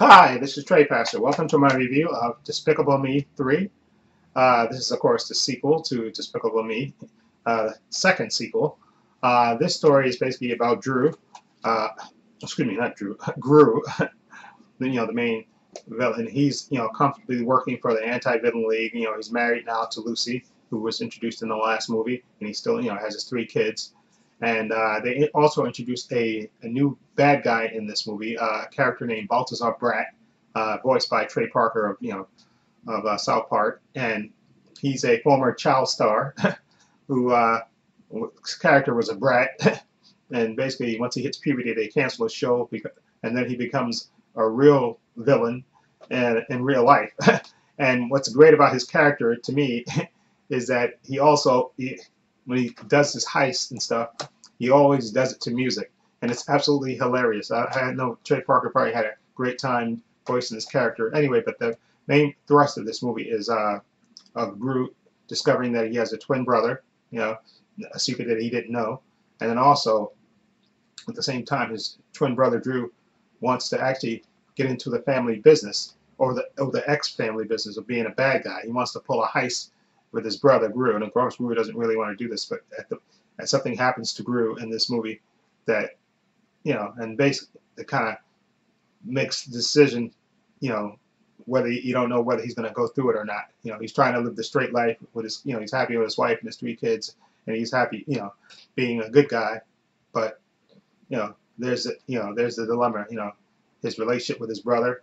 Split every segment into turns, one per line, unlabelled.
Hi, this is Trey Pastor. Welcome to my review of Despicable Me 3. This is, of course, the sequel to Despicable Me, second sequel. This story is basically about Drew. Uh, excuse me, not Drew. Gru, the main villain. He's, comfortably working for the Anti-Villain League. He's married now to Lucy, who was introduced in the last movie, and he still, has his 3 kids. And they also introduced a new bad guy in this movie, a character named Balthazar Brat, voiced by Trey Parker of South Park, and he's a former child star who his character was a brat, and basically once he hits puberty, they cancel his show, and then he becomes a real villain in real life. And what's great about his character to me is that when he does his heists and stuff, he always does it to music, and it's absolutely hilarious. I know Trey Parker probably had a great time voicing this character. Anyway, but the main thrust of this movie is of Groot discovering that he has a twin brother, a secret that he didn't know, and then also at the same time his twin brother Drew wants to actually get into the family business, or the ex-family business of being a bad guy. He wants to pull a heist with his brother Gru, and of course Gru doesn't really want to do this, but something happens to Gru in this movie that, and basically it kind of makes the decision, whether you don't know whether he's going to go through it or not. He's trying to live the straight life with his, he's happy with his wife and his 3 kids, and he's happy, being a good guy, but there's the dilemma, his relationship with his brother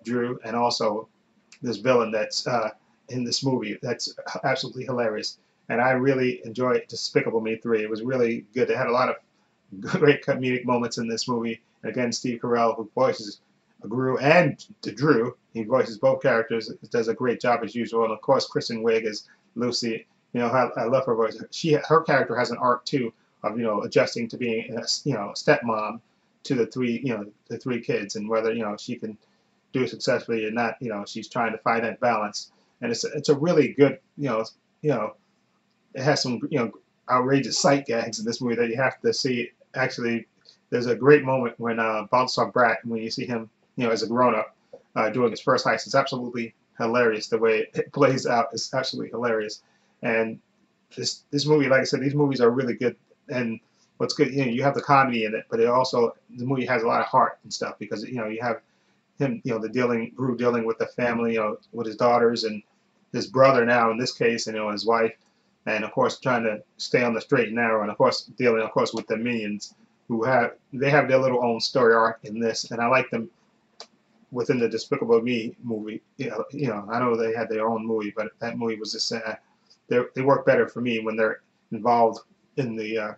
Drew, and also this villain that's in this movie that's absolutely hilarious. And I really enjoyed Despicable Me 3. It was really good. They had a lot of great comedic moments in this movie. And again, Steve Carell, who voices Gru and Drew, he voices both characters, does a great job as usual. And of course, Kristen Wiig as Lucy. I love her voice. Her character has an arc too of adjusting to being a stepmom to the 3 kids, and whether she can do it successfully or not. She's trying to find that balance, and it's a really good it has some outrageous sight gags in this movie that you have to see. Actually, there's a great moment when Balthazar Brat, when you see him as a grown-up doing his first heist. It's absolutely hilarious. The way it plays out is absolutely hilarious. And this movie, like I said, these movies are really good. And what's good, you have the comedy in it, but the movie has a lot of heart and stuff, because you have him, Gru dealing with the family, with his daughters and his brother now in this case, and his wife, and of course trying to stay on the straight and narrow, and of course dealing, of course, with the minions, who have their little own story arc in this, and I like them within the Despicable Me movie. I know they had their own movie, but that movie was just they work better for me when they're involved in the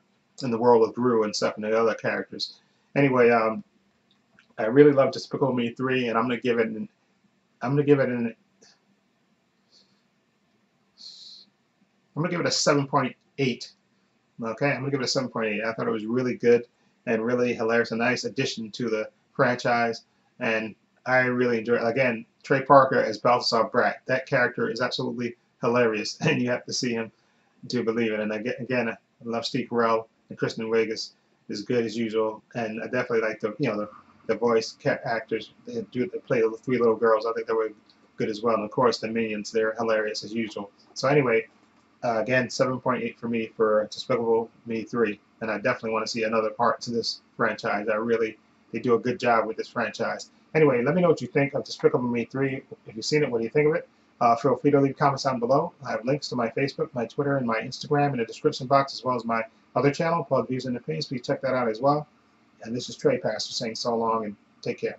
world of Gru and stuff and the other characters. Anyway, I really love Despicable Me 3, and I'm gonna give it an 7.8. Okay, I'm gonna give it a 7.8. I thought it was really good and really hilarious, a nice addition to the franchise, and I really enjoyed it. Again, Trey Parker as Balthazar Brat. That character is absolutely hilarious, and you have to see him to believe it. And again, I love Steve Carell, and Kristen Wiig is good as usual, and I definitely like the voice actors that play the 3 little girls. I think they were good as well, and of course the minions, they're hilarious as usual. So anyway, again, 7.8 for me for Despicable Me 3, and I definitely want to see another part to this franchise. They do a good job with this franchise. Anyway, let me know what you think of Despicable Me 3. If you've seen it, what do you think of it? Feel free to leave comments down below. I have links to my Facebook, my Twitter, and my Instagram in the description box, as well as my other channel called Views and Opinions. Please check that out as well. And this is Trey Pastor saying so long and take care.